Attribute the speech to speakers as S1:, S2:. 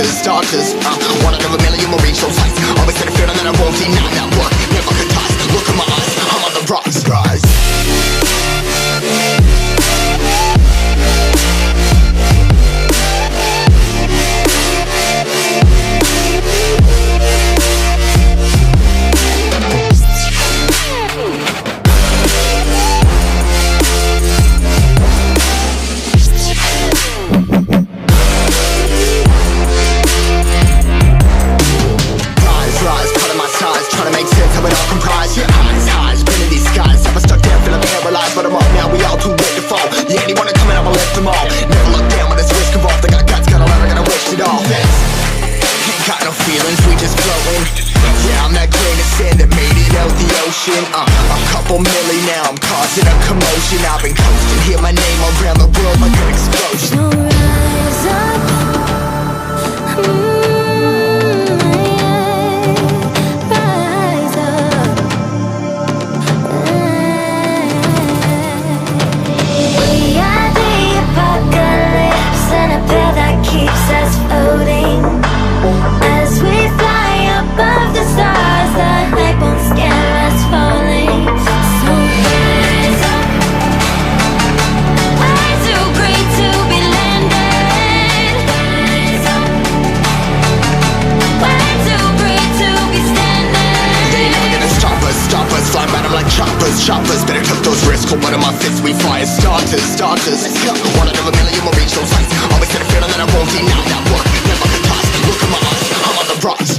S1: starters. One out of a million will reach those heights. Always had a feeling that I won't deny that work. Never could toss. Look in my eyes, I'm on the rocks, guys. But I'm up now, we all too late to fall. Yeah, anyone to come in, I'ma lift them all. Never look down when there's risk involved. I got guts, got a lot, I gotta wish it all. Ain't got no feelings, we just floating. Yeah, I'm that grain of sand that made it out the ocean. A couple milli now, I'm causing a commotion. I've been coasting, hear my name around the world like an explosion.
S2: So rise up.
S1: Choppers, better took those risks. Hold one of my fists, we fire starters. Let's go. One out of a million will reach those heights. Always had a feeling that I won't deny that work. Never could toss. Look in my eyes, I'm on the rocks.